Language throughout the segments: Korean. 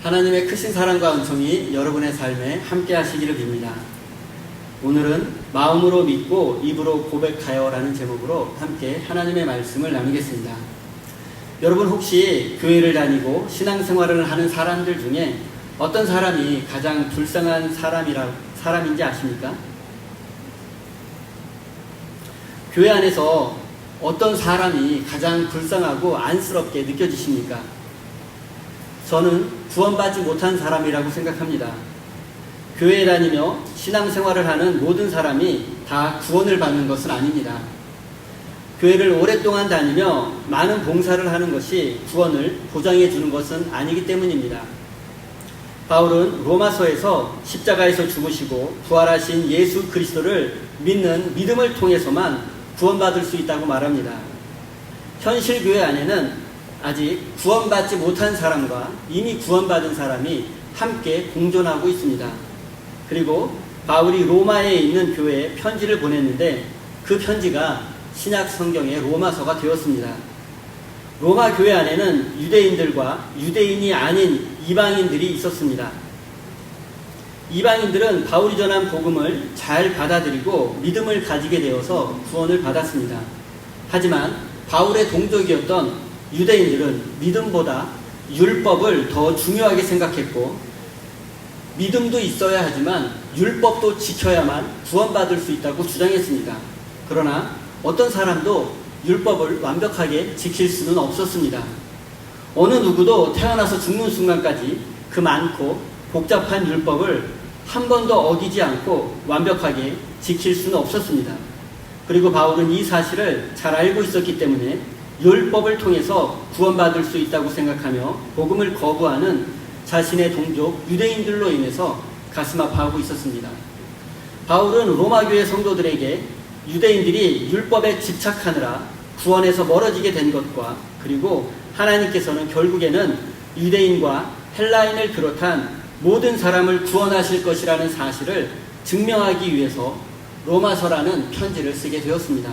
하나님의 크신 사랑과 은총이 여러분의 삶에 함께 하시기를 빕니다. 오늘은 마음으로 믿고 입으로 고백하여 라는 제목으로 함께 하나님의 말씀을 나누겠습니다. 여러분 혹시 교회를 다니고 신앙생활을 하는 사람들 중에 어떤 사람이 가장 불쌍한 사람인지 아십니까? 교회 안에서 어떤 사람이 가장 불쌍하고 안쓰럽게 느껴지십니까? 저는 구원받지 못한 사람이라고 생각합니다. 교회에 다니며 신앙생활을 하는 모든 사람이 다 구원을 받는 것은 아닙니다. 교회를 오랫동안 다니며 많은 봉사를 하는 것이 구원을 보장해 주는 것은 아니기 때문입니다. 바울은 로마서에서 십자가에서 죽으시고 부활하신 예수 그리스도를 믿는 믿음을 통해서만 구원받을 수 있다고 말합니다. 현실 교회 안에는 아직 구원받지 못한 사람과 이미 구원받은 사람이 함께 공존하고 있습니다. 그리고 바울이 로마에 있는 교회에 편지를 보냈는데 그 편지가 신약 성경의 로마서가 되었습니다. 로마 교회 안에는 유대인들과 유대인이 아닌 이방인들이 있었습니다. 이방인들은 바울이 전한 복음을 잘 받아들이고 믿음을 가지게 되어서 구원을 받았습니다. 하지만 바울의 동족이었던 유대인들은 믿음보다 율법을 더 중요하게 생각했고 믿음도 있어야 하지만 율법도 지켜야만 구원받을 수 있다고 주장했습니다. 그러나 어떤 사람도 율법을 완벽하게 지킬 수는 없었습니다. 어느 누구도 태어나서 죽는 순간까지 그 많고 복잡한 율법을 한 번도 어기지 않고 완벽하게 지킬 수는 없었습니다. 그리고 바울은 이 사실을 잘 알고 있었기 때문에 율법을 통해서 구원받을 수 있다고 생각하며 복음을 거부하는 자신의 동족 유대인들로 인해서 가슴 아파하고 있었습니다. 바울은 로마교회 성도들에게 유대인들이 율법에 집착하느라 구원에서 멀어지게 된 것과 그리고 하나님께서는 결국에는 유대인과 헬라인을 비롯한 모든 사람을 구원하실 것이라는 사실을 증명하기 위해서 로마서라는 편지를 쓰게 되었습니다.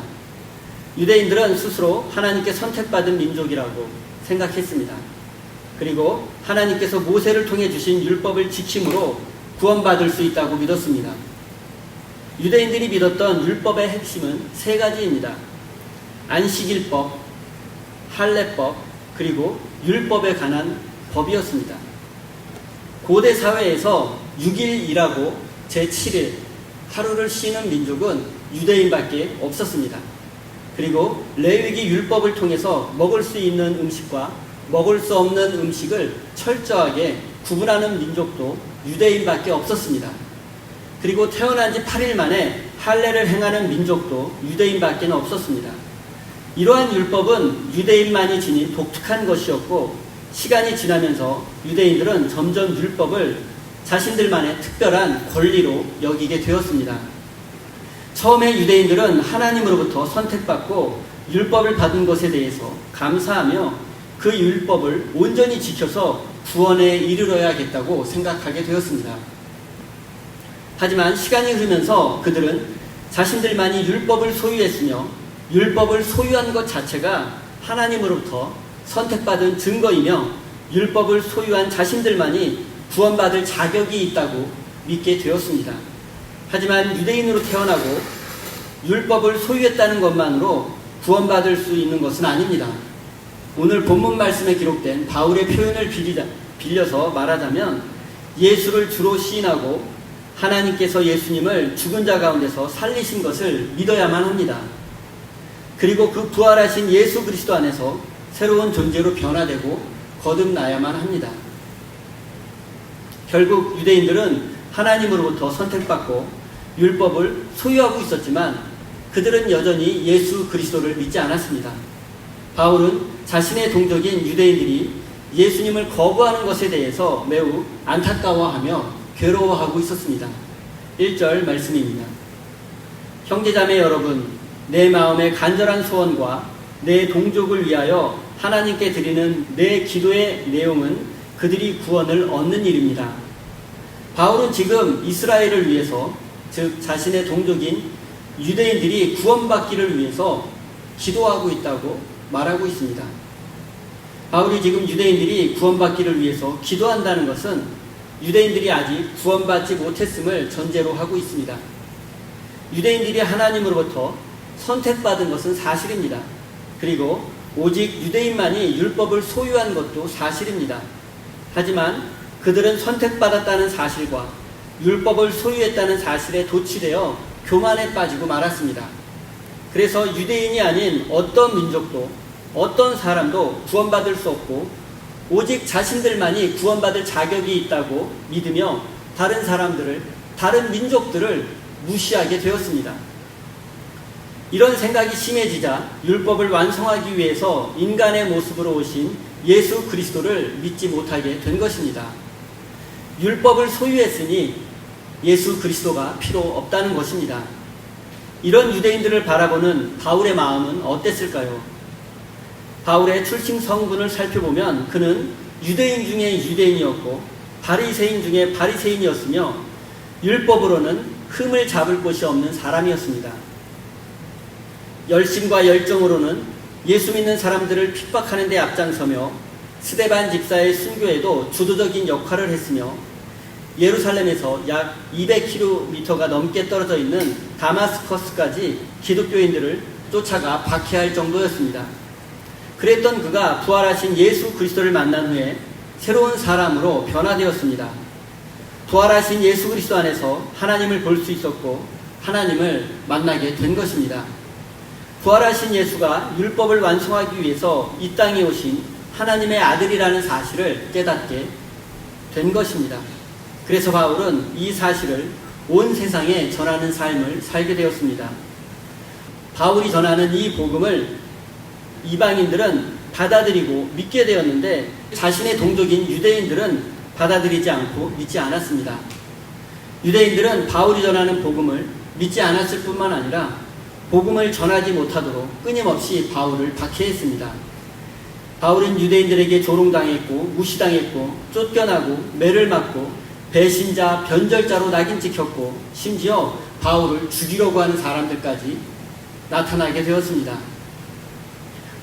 유대인들은 스스로 하나님께 선택받은 민족이라고 생각했습니다. 그리고 하나님께서 모세를 통해 주신 율법을 지킴으로 구원받을 수 있다고 믿었습니다. 유대인들이 믿었던 율법의 핵심은 세 가지입니다. 안식일법, 할례법, 그리고 율법에 관한 법이었습니다. 고대 사회에서 6일이라고 제7일 하루를 쉬는 민족은 유대인밖에 없었습니다. 그리고 레위기 율법을 통해서 먹을 수 있는 음식과 먹을 수 없는 음식을 철저하게 구분하는 민족도 유대인밖에 없었습니다. 그리고 태어난 지 8일 만에 할례를 행하는 민족도 유대인밖에 없었습니다. 이러한 율법은 유대인만이 지닌 독특한 것이었고 시간이 지나면서 유대인들은 점점 율법을 자신들만의 특별한 권리로 여기게 되었습니다. 처음에 유대인들은 하나님으로부터 선택받고 율법을 받은 것에 대해서 감사하며 그 율법을 온전히 지켜서 구원에 이르러야겠다고 생각하게 되었습니다. 하지만 시간이 흐르면서 그들은 자신들만이 율법을 소유했으며 율법을 소유한 것 자체가 하나님으로부터 선택받은 증거이며 율법을 소유한 자신들만이 구원받을 자격이 있다고 믿게 되었습니다. 하지만 유대인으로 태어나고 율법을 소유했다는 것만으로 구원받을 수 있는 것은 아닙니다. 오늘 본문 말씀에 기록된 바울의 표현을 빌려서 말하자면 예수를 주로 시인하고 하나님께서 예수님을 죽은 자 가운데서 살리신 것을 믿어야만 합니다. 그리고 그 부활하신 예수 그리스도 안에서 새로운 존재로 변화되고 거듭나야만 합니다. 결국 유대인들은 하나님으로부터 선택받고 율법을 소유하고 있었지만 그들은 여전히 예수 그리스도를 믿지 않았습니다. 바울은 자신의 동족인 유대인들이 예수님을 거부하는 것에 대해서 매우 안타까워하며 괴로워하고 있었습니다. 1절 말씀입니다. 형제자매 여러분, 내 마음의 간절한 소원과 내 동족을 위하여 하나님께 드리는 내 기도의 내용은 그들이 구원을 얻는 일입니다. 바울은 지금 이스라엘을 위해서, 즉 자신의 동족인 유대인들이 구원받기를 위해서 기도하고 있다고 말하고 있습니다. 바울이 지금 유대인들이 구원받기를 위해서 기도한다는 것은 유대인들이 아직 구원받지 못했음을 전제로 하고 있습니다. 유대인들이 하나님으로부터 선택받은 것은 사실입니다. 그리고 오직 유대인만이 율법을 소유한 것도 사실입니다. 하지만 그들은 선택받았다는 사실과 율법을 소유했다는 사실에 도취되어 교만에 빠지고 말았습니다. 그래서 유대인이 아닌 어떤 민족도 어떤 사람도 구원받을 수 없고 오직 자신들만이 구원받을 자격이 있다고 믿으며 다른 사람들을, 다른 민족들을 무시하게 되었습니다. 이런 생각이 심해지자 율법을 완성하기 위해서 인간의 모습으로 오신 예수 그리스도를 믿지 못하게 된 것입니다. 율법을 소유했으니 예수 그리스도가 필요 없다는 것입니다. 이런 유대인들을 바라보는 바울의 마음은 어땠을까요? 바울의 출신 성분을 살펴보면 그는 유대인 중에 유대인이었고 바리새인 중에 바리새인이었으며 율법으로는 흠을 잡을 곳이 없는 사람이었습니다. 열심과 열정으로는 예수 믿는 사람들을 핍박하는 데 앞장서며 스데반 집사의 순교에도 주도적인 역할을 했으며 예루살렘에서 약 200km가 넘게 떨어져 있는 다마스커스까지 기독교인들을 쫓아가 박해할 정도였습니다. 그랬던 그가 부활하신 예수 그리스도를 만난 후에 새로운 사람으로 변화되었습니다. 부활하신 예수 그리스도 안에서 하나님을 볼 수 있었고 하나님을 만나게 된 것입니다. 부활하신 예수가 율법을 완성하기 위해서 이 땅에 오신 하나님의 아들이라는 사실을 깨닫게 된 것입니다. 그래서 바울은 이 사실을 온 세상에 전하는 삶을 살게 되었습니다. 바울이 전하는 이 복음을 이방인들은 받아들이고 믿게 되었는데 자신의 동족인 유대인들은 받아들이지 않고 믿지 않았습니다. 유대인들은 바울이 전하는 복음을 믿지 않았을 뿐만 아니라 복음을 전하지 못하도록 끊임없이 바울을 박해했습니다. 바울은 유대인들에게 조롱당했고 무시당했고 쫓겨나고 매를 맞고 배신자, 변절자로 낙인 찍혔고 심지어 바울을 죽이려고 하는 사람들까지 나타나게 되었습니다.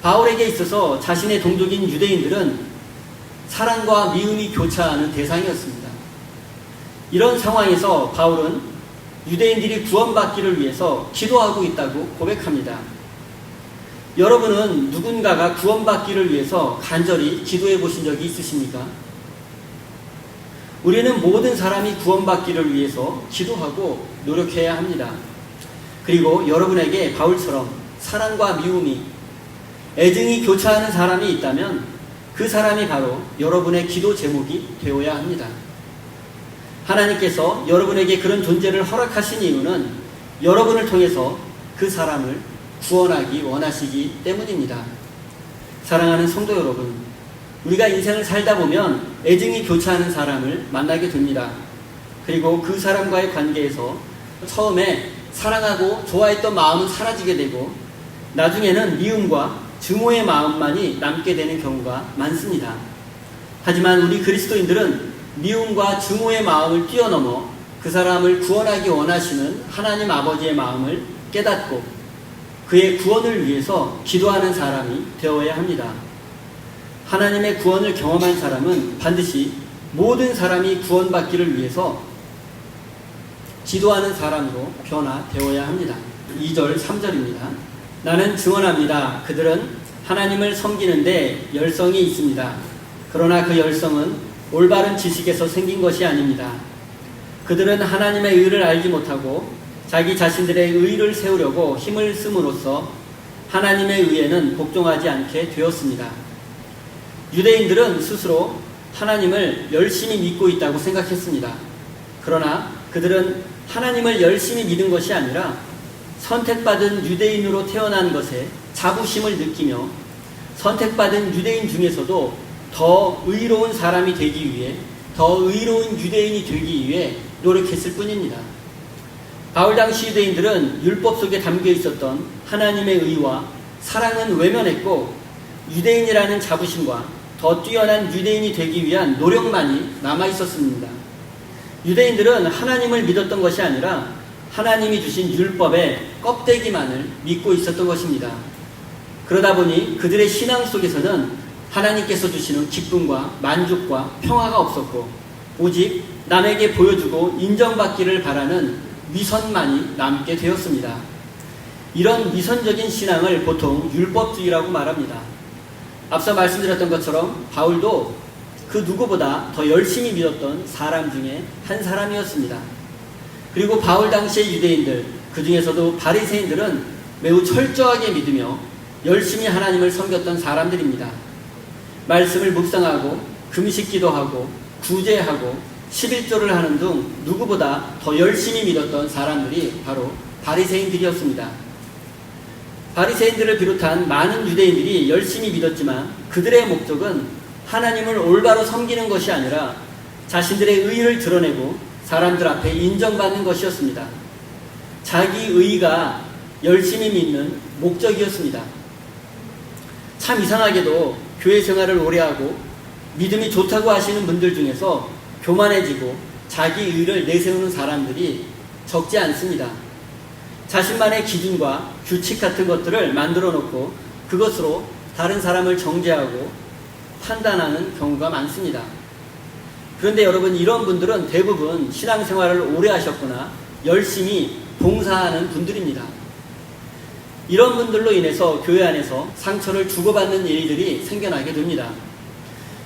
바울에게 있어서 자신의 동족인 유대인들은 사랑과 미움이 교차하는 대상이었습니다. 이런 상황에서 바울은 유대인들이 구원받기를 위해서 기도하고 있다고 고백합니다. 여러분은 누군가가 구원받기를 위해서 간절히 기도해 보신 적이 있으십니까? 우리는 모든 사람이 구원받기를 위해서 기도하고 노력해야 합니다. 그리고 여러분에게 바울처럼 사랑과 미움이, 애증이 교차하는 사람이 있다면 그 사람이 바로 여러분의 기도 제목이 되어야 합니다. 하나님께서 여러분에게 그런 존재를 허락하신 이유는 여러분을 통해서 그 사람을 구원하기 원하시기 때문입니다. 사랑하는 성도 여러분, 우리가 인생을 살다 보면 애증이 교차하는 사람을 만나게 됩니다. 그리고 그 사람과의 관계에서 처음에 사랑하고 좋아했던 마음은 사라지게 되고 나중에는 미움과 증오의 마음만이 남게 되는 경우가 많습니다. 하지만 우리 그리스도인들은 미움과 증오의 마음을 뛰어넘어 그 사람을 구원하기 원하시는 하나님 아버지의 마음을 깨닫고 그의 구원을 위해서 기도하는 사람이 되어야 합니다. 하나님의 구원을 경험한 사람은 반드시 모든 사람이 구원받기를 위해서 기도하는 사람으로 변화되어야 합니다. 2절, 3절입니다. 나는 증언합니다. 그들은 하나님을 섬기는데 열성이 있습니다. 그러나 그 열성은 올바른 지식에서 생긴 것이 아닙니다. 그들은 하나님의 의를 알지 못하고 자기 자신들의 의를 세우려고 힘을 씀으로써 하나님의 의에는 복종하지 않게 되었습니다. 유대인들은 스스로 하나님을 열심히 믿고 있다고 생각했습니다. 그러나 그들은 하나님을 열심히 믿은 것이 아니라 선택받은 유대인으로 태어난 것에 자부심을 느끼며 선택받은 유대인 중에서도 더 의로운 사람이 되기 위해, 더 의로운 유대인이 되기 위해 노력했을 뿐입니다. 바울 당시 유대인들은 율법 속에 담겨 있었던 하나님의 의와 사랑은 외면했고 유대인이라는 자부심과 더 뛰어난 유대인이 되기 위한 노력만이 남아 있었습니다. 유대인들은 하나님을 믿었던 것이 아니라 하나님이 주신 율법의 껍데기만을 믿고 있었던 것입니다. 그러다 보니 그들의 신앙 속에서는 하나님께서 주시는 기쁨과 만족과 평화가 없었고 오직 남에게 보여주고 인정받기를 바라는 위선만이 남게 되었습니다. 이런 위선적인 신앙을 보통 율법주의라고 말합니다. 앞서 말씀드렸던 것처럼 바울도 그 누구보다 더 열심히 믿었던 사람 중에 한 사람이었습니다. 그리고 바울 당시의 유대인들, 그 중에서도 바리새인들은 매우 철저하게 믿으며 열심히 하나님을 섬겼던 사람들입니다. 말씀을 묵상하고 금식기도하고 구제하고 11조를 하는 등 누구보다 더 열심히 믿었던 사람들이 바로 바리새인들이었습니다. 바리새인들을 비롯한 많은 유대인들이 열심히 믿었지만 그들의 목적은 하나님을 올바로 섬기는 것이 아니라 자신들의 의의를 드러내고 사람들 앞에 인정받는 것이었습니다. 자기 의의가 열심히 믿는 목적이었습니다. 참 이상하게도 교회 생활을 오래하고 믿음이 좋다고 하시는 분들 중에서 교만해지고 자기 의의를 내세우는 사람들이 적지 않습니다. 자신만의 기준과 규칙 같은 것들을 만들어 놓고 그것으로 다른 사람을 정죄하고 판단하는 경우가 많습니다. 그런데 여러분, 이런 분들은 대부분 신앙생활을 오래 하셨거나 열심히 봉사하는 분들입니다. 이런 분들로 인해서 교회 안에서 상처를 주고받는 일들이 생겨나게 됩니다.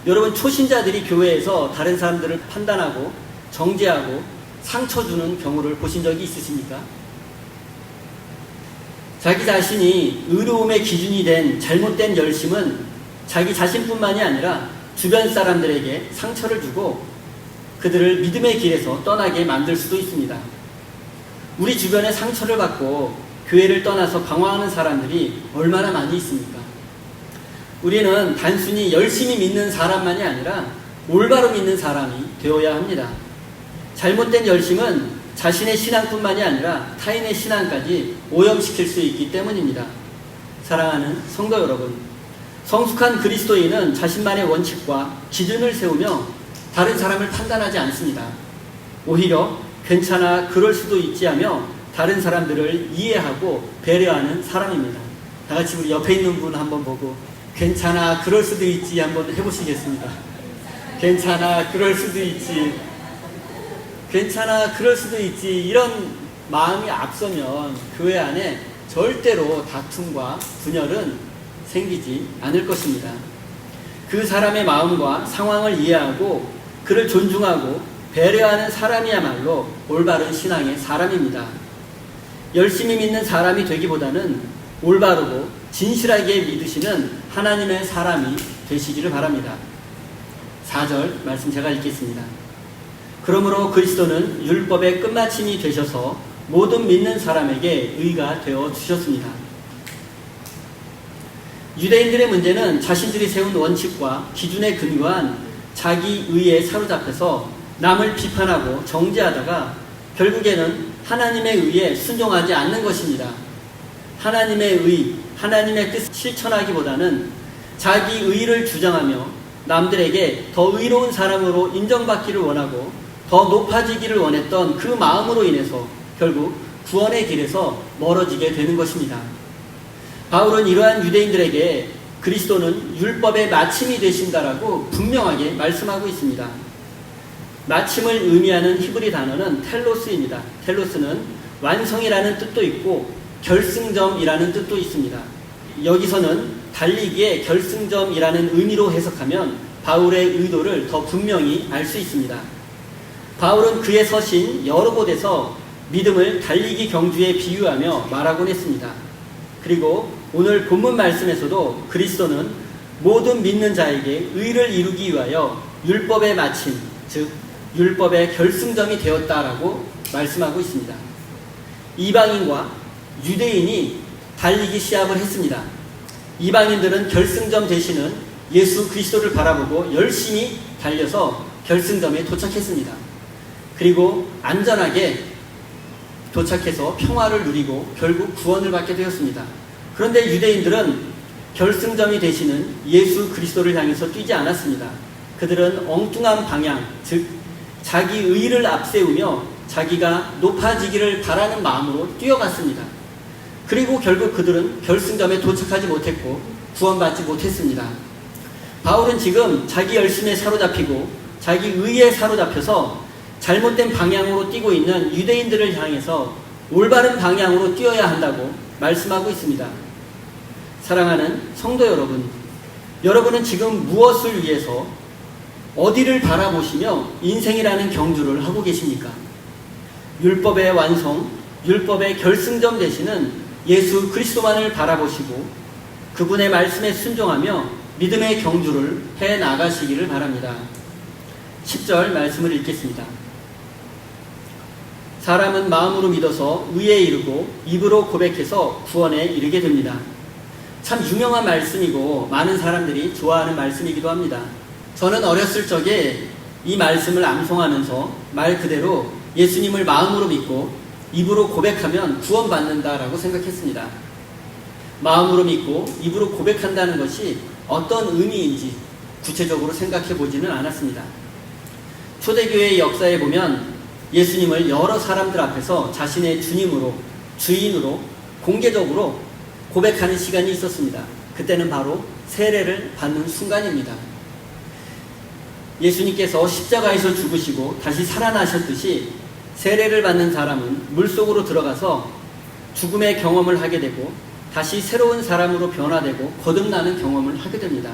여러분, 초신자들이 교회에서 다른 사람들을 판단하고 정죄하고 상처 주는 경우를 보신 적이 있으십니까? 자기 자신이 의로움의 기준이 된 잘못된 열심은 자기 자신뿐만이 아니라 주변 사람들에게 상처를 주고 그들을 믿음의 길에서 떠나게 만들 수도 있습니다. 우리 주변에 상처를 받고 교회를 떠나서 방황하는 사람들이 얼마나 많이 있습니까? 우리는 단순히 열심히 믿는 사람만이 아니라 올바로 믿는 사람이 되어야 합니다. 잘못된 열심은 자신의 신앙뿐만이 아니라 타인의 신앙까지 오염시킬 수 있기 때문입니다. 사랑하는 성도 여러분, 성숙한 그리스도인은 자신만의 원칙과 기준을 세우며 다른 사람을 판단하지 않습니다. 오히려 괜찮아, 그럴 수도 있지 하며 다른 사람들을 이해하고 배려하는 사람입니다. 다 같이 우리 옆에 있는 분 한번 보고 괜찮아, 그럴 수도 있지 한번 해보시겠습니다. 괜찮아, 그럴 수도 있지. 괜찮아, 그럴 수도 있지. 이런 마음이 앞서면 교회 안에 절대로 다툼과 분열은 생기지 않을 것입니다. 그 사람의 마음과 상황을 이해하고 그를 존중하고 배려하는 사람이야말로 올바른 신앙의 사람입니다. 열심히 믿는 사람이 되기보다는 올바르고 진실하게 믿으시는 하나님의 사람이 되시기를 바랍니다. 4절 말씀 제가 읽겠습니다. 그러므로 그리스도는 율법의 끝마침이 되셔서 모든 믿는 사람에게 의가 되어 주셨습니다. 유대인들의 문제는 자신들이 세운 원칙과 기준에 근거한 자기 의에 사로잡혀서 남을 비판하고 정죄하다가 결국에는 하나님의 의에 순종하지 않는 것입니다. 하나님의 의, 하나님의 뜻을 실천하기보다는 자기 의를 주장하며 남들에게 더 의로운 사람으로 인정받기를 원하고 더 높아지기를 원했던 그 마음으로 인해서 결국 구원의 길에서 멀어지게 되는 것입니다. 바울은 이러한 유대인들에게 그리스도는 율법의 마침이 되신다라고 분명하게 말씀하고 있습니다. 마침을 의미하는 히브리 단어는 텔로스입니다. 텔로스는 완성이라는 뜻도 있고 결승점이라는 뜻도 있습니다. 여기서는 달리기의 결승점이라는 의미로 해석하면 바울의 의도를 더 분명히 알 수 있습니다. 바울은 그의 서신 여러 곳에서 믿음을 달리기 경주에 비유하며 말하곤 했습니다. 그리고 오늘 본문 말씀에서도 그리스도는 모든 믿는 자에게 의를 이루기 위하여 율법의 마침, 즉 율법의 결승점이 되었다라고 말씀하고 있습니다. 이방인과 유대인이 달리기 시합을 했습니다. 이방인들은 결승점 되시는 예수 그리스도를 바라보고 열심히 달려서 결승점에 도착했습니다. 그리고 안전하게 도착해서 평화를 누리고 결국 구원을 받게 되었습니다. 그런데 유대인들은 결승점이 되시는 예수 그리스도를 향해서 뛰지 않았습니다. 그들은 엉뚱한 방향, 즉 자기 의를 앞세우며 자기가 높아지기를 바라는 마음으로 뛰어갔습니다. 그리고 결국 그들은 결승점에 도착하지 못했고 구원받지 못했습니다. 바울은 지금 자기 열심에 사로잡히고 자기 의에 사로잡혀서 잘못된 방향으로 뛰고 있는 유대인들을 향해서 올바른 방향으로 뛰어야 한다고 말씀하고 있습니다. 사랑하는 성도 여러분, 여러분은 지금 무엇을 위해서 어디를 바라보시며 인생이라는 경주를 하고 계십니까? 율법의 완성, 율법의 결승점 되시는 예수 그리스도만을 바라보시고 그분의 말씀에 순종하며 믿음의 경주를 해 나가시기를 바랍니다. 10절 말씀을 읽겠습니다. 사람은 마음으로 믿어서 의에 이르고 입으로 고백해서 구원에 이르게 됩니다. 참 유명한 말씀이고 많은 사람들이 좋아하는 말씀이기도 합니다. 저는 어렸을 적에 이 말씀을 암송하면서 말 그대로 예수님을 마음으로 믿고 입으로 고백하면 구원받는다라고 생각했습니다. 마음으로 믿고 입으로 고백한다는 것이 어떤 의미인지 구체적으로 생각해 보지는 않았습니다. 초대교회의 역사에 보면 예수님을 여러 사람들 앞에서 자신의 주님으로, 주인으로 공개적으로 고백하는 시간이 있었습니다. 그때는 바로 세례를 받는 순간입니다. 예수님께서 십자가에서 죽으시고 다시 살아나셨듯이 세례를 받는 사람은 물속으로 들어가서 죽음의 경험을 하게 되고 다시 새로운 사람으로 변화되고 거듭나는 경험을 하게 됩니다.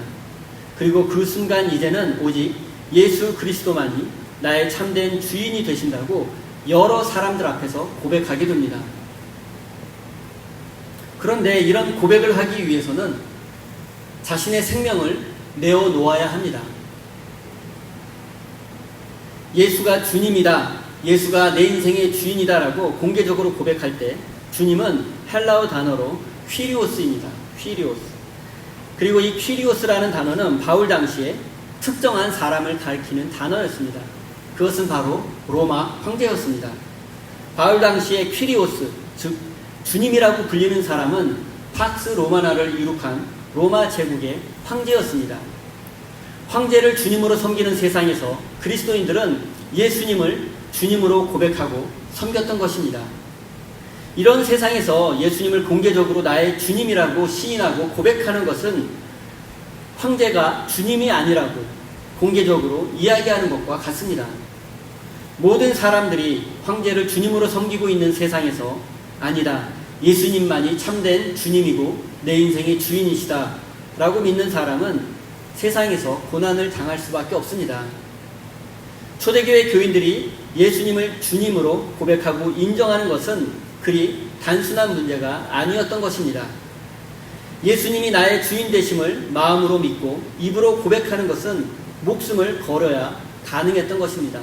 그리고 그 순간 이제는 오직 예수 그리스도만이 나의 참된 주인이 되신다고 여러 사람들 앞에서 고백하게 됩니다. 그런데 이런 고백을 하기 위해서는 자신의 생명을 내어놓아야 합니다. 예수가 주님이다, 예수가 내 인생의 주인이다라고 공개적으로 고백할 때 주님은 헬라어 단어로 퀴리오스입니다. 퀴리오스. 그리고 이 퀴리오스라는 단어는 바울 당시에 특정한 사람을 가리키는 단어였습니다. 그것은 바로 로마 황제였습니다. 바울 당시에 퀴리오스, 즉 주님이라고 불리는 사람은 팍스 로마나를 이룩한 로마 제국의 황제였습니다. 황제를 주님으로 섬기는 세상에서 그리스도인들은 예수님을 주님으로 고백하고 섬겼던 것입니다. 이런 세상에서 예수님을 공개적으로 나의 주님이라고 시인하고 고백하는 것은 황제가 주님이 아니라고 공개적으로 이야기하는 것과 같습니다. 모든 사람들이 황제를 주님으로 섬기고 있는 세상에서 아니다, 예수님만이 참된 주님이고 내 인생의 주인이시다 라고 믿는 사람은 세상에서 고난을 당할 수밖에 없습니다. 초대교회 교인들이 예수님을 주님으로 고백하고 인정하는 것은 그리 단순한 문제가 아니었던 것입니다. 예수님이 나의 주인 되심을 마음으로 믿고 입으로 고백하는 것은 목숨을 걸어야 가능했던 것입니다.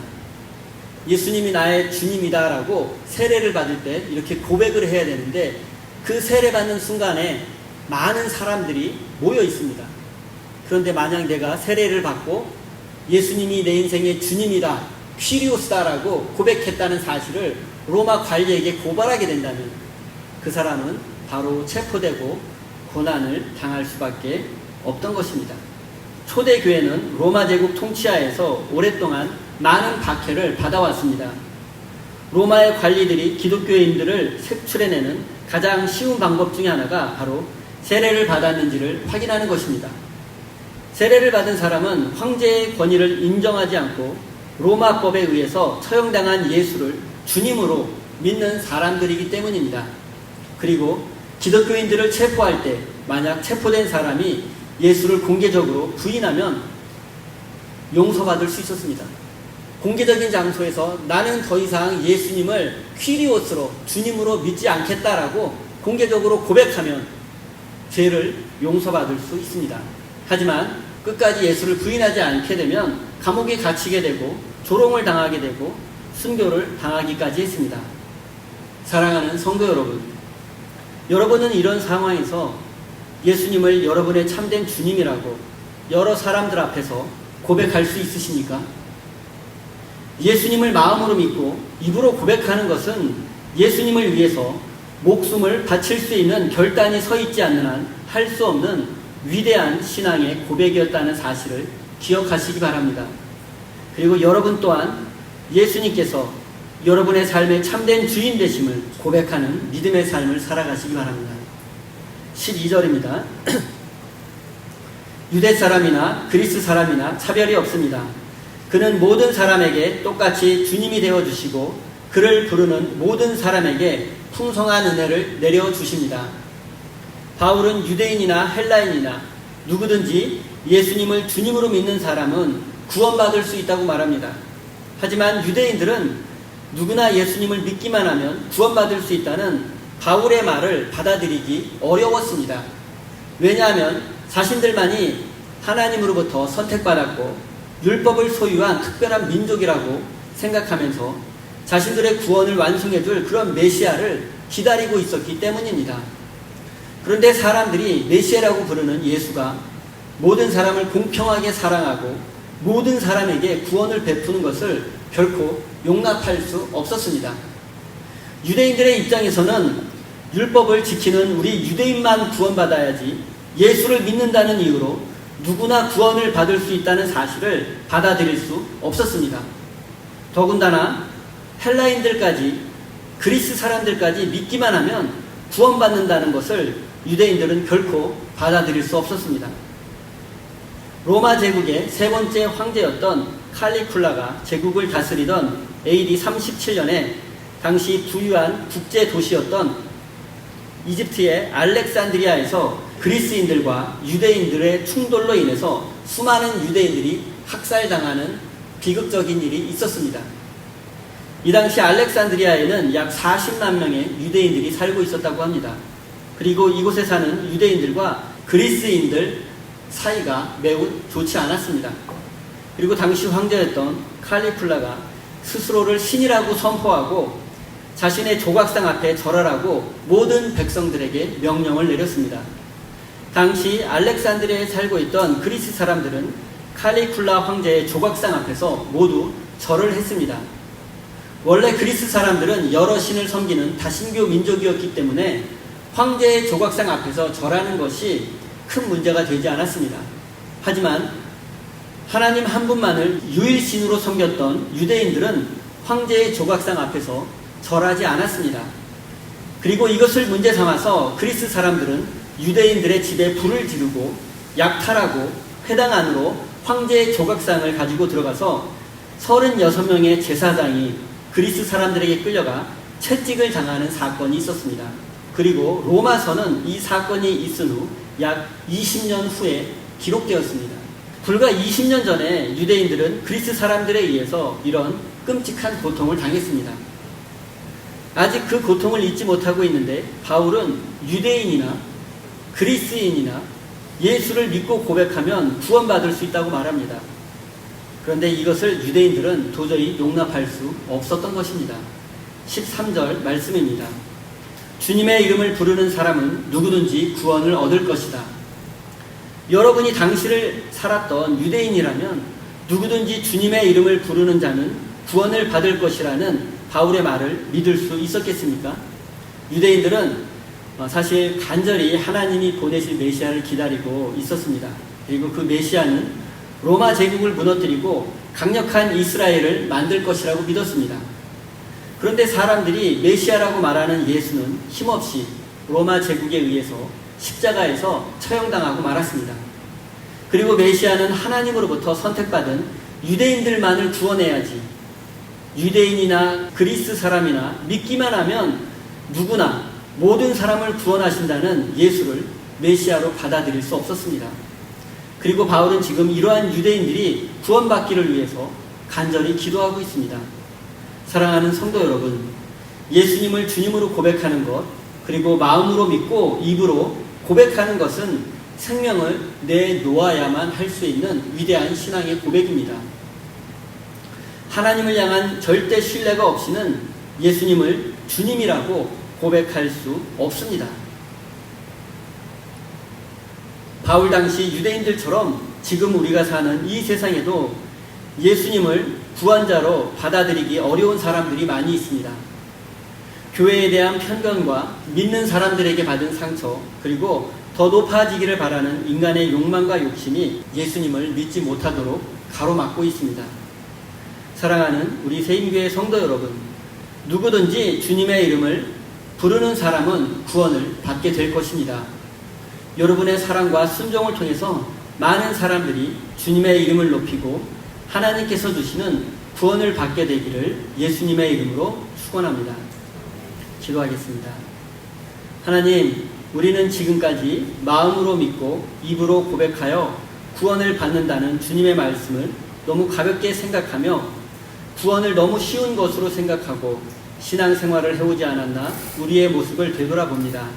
예수님이 나의 주님이다라고 세례를 받을 때 이렇게 고백을 해야 되는데 그 세례 받는 순간에 많은 사람들이 모여 있습니다. 그런데 만약 내가 세례를 받고 예수님이 내 인생의 주님이다, 퀴리오스다라고 고백했다는 사실을 로마 관리에게 고발하게 된다면 그 사람은 바로 체포되고 고난을 당할 수밖에 없던 것입니다. 초대교회는 로마 제국 통치하에서 오랫동안 많은 박해를 받아왔습니다. 로마의 관리들이 기독교인들을 색출해내는 가장 쉬운 방법 중에 하나가 바로 세례를 받았는지를 확인하는 것입니다. 세례를 받은 사람은 황제의 권위를 인정하지 않고 로마법에 의해서 처형당한 예수를 주님으로 믿는 사람들이기 때문입니다. 그리고 기독교인들을 체포할 때 만약 체포된 사람이 예수를 공개적으로 부인하면 용서받을 수 있었습니다. 공개적인 장소에서 나는 더 이상 예수님을 퀴리오스로 주님으로 믿지 않겠다라고 공개적으로 고백하면 죄를 용서받을 수 있습니다. 하지만 끝까지 예수를 부인하지 않게 되면 감옥에 갇히게 되고 조롱을 당하게 되고 순교를 당하기까지 했습니다. 사랑하는 성도 여러분, 여러분은 이런 상황에서 예수님을 여러분의 참된 주님이라고 여러 사람들 앞에서 고백할 수 있으십니까? 예수님을 마음으로 믿고 입으로 고백하는 것은 예수님을 위해서 목숨을 바칠 수 있는 결단이 서 있지 않는 한 할 수 없는 위대한 신앙의 고백이었다는 사실을 기억하시기 바랍니다. 그리고 여러분 또한 예수님께서 여러분의 삶의 참된 주인 되심을 고백하는 믿음의 삶을 살아가시기 바랍니다. 12절입니다. 유대 사람이나 그리스 사람이나 차별이 없습니다. 그는 모든 사람에게 똑같이 주님이 되어주시고 그를 부르는 모든 사람에게 풍성한 은혜를 내려주십니다. 바울은 유대인이나 헬라인이나 누구든지 예수님을 주님으로 믿는 사람은 구원받을 수 있다고 말합니다. 하지만 유대인들은 누구나 예수님을 믿기만 하면 구원받을 수 있다는 바울의 말을 받아들이기 어려웠습니다. 왜냐하면 자신들만이 하나님으로부터 선택받았고 율법을 소유한 특별한 민족이라고 생각하면서 자신들의 구원을 완성해줄 그런 메시아를 기다리고 있었기 때문입니다. 그런데 사람들이 메시아라고 부르는 예수가 모든 사람을 공평하게 사랑하고 모든 사람에게 구원을 베푸는 것을 결코 용납할 수 없었습니다. 유대인들의 입장에서는 율법을 지키는 우리 유대인만 구원받아야지 예수를 믿는다는 이유로 누구나 구원을 받을 수 있다는 사실을 받아들일 수 없었습니다. 더군다나 헬라인들까지 그리스 사람들까지 믿기만 하면 구원받는다는 것을 유대인들은 결코 받아들일 수 없었습니다. 로마 제국의 세 번째 황제였던 칼리굴라가 제국을 다스리던 AD 37년에 당시 부유한 국제 도시였던 이집트의 알렉산드리아에서 그리스인들과 유대인들의 충돌로 인해서 수많은 유대인들이 학살당하는 비극적인 일이 있었습니다. 이 당시 알렉산드리아에는 약 40만 명의 유대인들이 살고 있었다고 합니다. 그리고 이곳에 사는 유대인들과 그리스인들 사이가 매우 좋지 않았습니다. 그리고 당시 황제였던 칼리굴라가 스스로를 신이라고 선포하고 자신의 조각상 앞에 절하라고 모든 백성들에게 명령을 내렸습니다. 당시 알렉산드리아에 살고 있던 그리스 사람들은 칼리굴라 황제의 조각상 앞에서 모두 절을 했습니다. 원래 그리스 사람들은 여러 신을 섬기는 다신교 민족이었기 때문에 황제의 조각상 앞에서 절하는 것이 큰 문제가 되지 않았습니다. 하지만 하나님 한 분만을 유일신으로 섬겼던 유대인들은 황제의 조각상 앞에서 절하지 않았습니다. 그리고 이것을 문제 삼아서 그리스 사람들은 유대인들의 집에 불을 지르고 약탈하고 회당 안으로 황제의 조각상을 가지고 들어가서 36명의 제사장이 그리스 사람들에게 끌려가 채찍을 당하는 사건이 있었습니다. 그리고 로마서는 이 사건이 있은 후 약 20년 후에 기록되었습니다. 불과 20년 전에 유대인들은 그리스 사람들에 의해서 이런 끔찍한 고통을 당했습니다. 아직 그 고통을 잊지 못하고 있는데 바울은 유대인이나 그리스인이나 예수를 믿고 고백하면 구원받을 수 있다고 말합니다. 그런데 이것을 유대인들은 도저히 용납할 수 없었던 것입니다. 13절 말씀입니다. 주님의 이름을 부르는 사람은 누구든지 구원을 얻을 것이다. 여러분이 당시를 살았던 유대인이라면 누구든지 주님의 이름을 부르는 자는 구원을 받을 것이라는 바울의 말을 믿을 수 있었겠습니까? 유대인들은 사실 간절히 하나님이 보내실 메시아를 기다리고 있었습니다. 그리고 그 메시아는 로마 제국을 무너뜨리고 강력한 이스라엘을 만들 것이라고 믿었습니다. 그런데 사람들이 메시아라고 말하는 예수는 힘없이 로마 제국에 의해서 십자가에서 처형당하고 말았습니다. 그리고 메시아는 하나님으로부터 선택받은 유대인들만을 구원해야지 유대인이나 그리스 사람이나 믿기만 하면 누구나 모든 사람을 구원하신다는 예수를 메시아로 받아들일 수 없었습니다. 그리고 바울은 지금 이러한 유대인들이 구원받기를 위해서 간절히 기도하고 있습니다. 사랑하는 성도 여러분, 예수님을 주님으로 고백하는 것, 그리고 마음으로 믿고 입으로 고백하는 것은 생명을 내놓아야만 할 수 있는 위대한 신앙의 고백입니다. 하나님을 향한 절대 신뢰가 없이는 예수님을 주님이라고 고백할 수 없습니다. 바울 당시 유대인들처럼 지금 우리가 사는 이 세상에도 예수님을 구원자로 받아들이기 어려운 사람들이 많이 있습니다. 교회에 대한 편견과 믿는 사람들에게 받은 상처, 그리고 더 높아지기를 바라는 인간의 욕망과 욕심이 예수님을 믿지 못하도록 가로막고 있습니다. 사랑하는 우리 세임교회 성도 여러분, 누구든지 주님의 이름을 부르는 사람은 구원을 받게 될 것입니다. 여러분의 사랑과 순종을 통해서 많은 사람들이 주님의 이름을 높이고 하나님께서 주시는 구원을 받게 되기를 예수님의 이름으로 축원합니다. 기도하겠습니다. 하나님, 우리는 지금까지 마음으로 믿고 입으로 고백하여 구원을 받는다는 주님의 말씀을 너무 가볍게 생각하며 구원을 너무 쉬운 것으로 생각하고 신앙생활을 해오지 않았나 우리의 모습을 되돌아봅니다.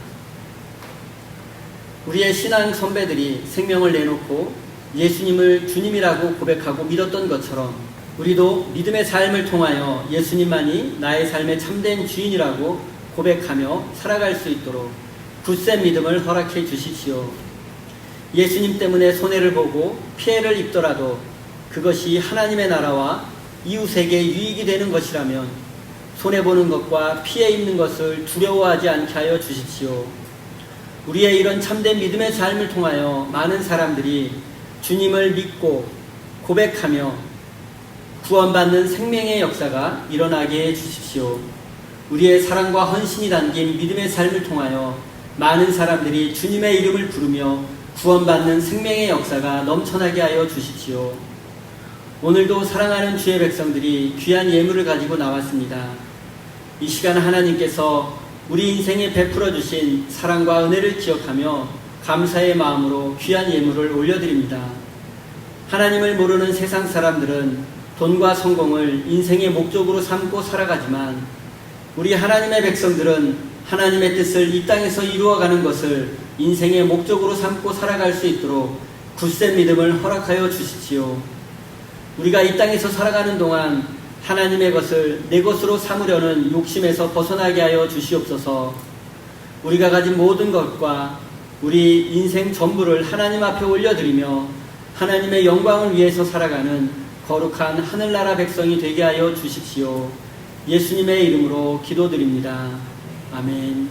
우리의 신앙 선배들이 생명을 내놓고 예수님을 주님이라고 고백하고 믿었던 것처럼 우리도 믿음의 삶을 통하여 예수님만이 나의 삶의 참된 주인이라고 고백하며 살아갈 수 있도록 굳센 믿음을 허락해 주십시오. 예수님 때문에 손해를 보고 피해를 입더라도 그것이 하나님의 나라와 이웃에게 유익이 되는 것이라면 손해보는 것과 피해 입는 것을 두려워하지 않게 하여 주십시오. 우리의 이런 참된 믿음의 삶을 통하여 많은 사람들이 주님을 믿고 고백하며 구원받는 생명의 역사가 일어나게 해 주십시오. 우리의 사랑과 헌신이 담긴 믿음의 삶을 통하여 많은 사람들이 주님의 이름을 부르며 구원받는 생명의 역사가 넘쳐나게 하여 주십시오. 오늘도 사랑하는 주의 백성들이 귀한 예물을 가지고 나왔습니다. 이 시간 하나님께서 우리 인생에 베풀어 주신 사랑과 은혜를 기억하며 감사의 마음으로 귀한 예물을 올려드립니다. 하나님을 모르는 세상 사람들은 돈과 성공을 인생의 목적으로 삼고 살아가지만 우리 하나님의 백성들은 하나님의 뜻을 이 땅에서 이루어가는 것을 인생의 목적으로 삼고 살아갈 수 있도록 굳센 믿음을 허락하여 주십시오. 우리가 이 땅에서 살아가는 동안 하나님의 것을 내 것으로 삼으려는 욕심에서 벗어나게 하여 주시옵소서. 우리가 가진 모든 것과 우리 인생 전부를 하나님 앞에 올려드리며 하나님의 영광을 위해서 살아가는 거룩한 하늘나라 백성이 되게 하여 주십시오. 예수님의 이름으로 기도드립니다. 아멘.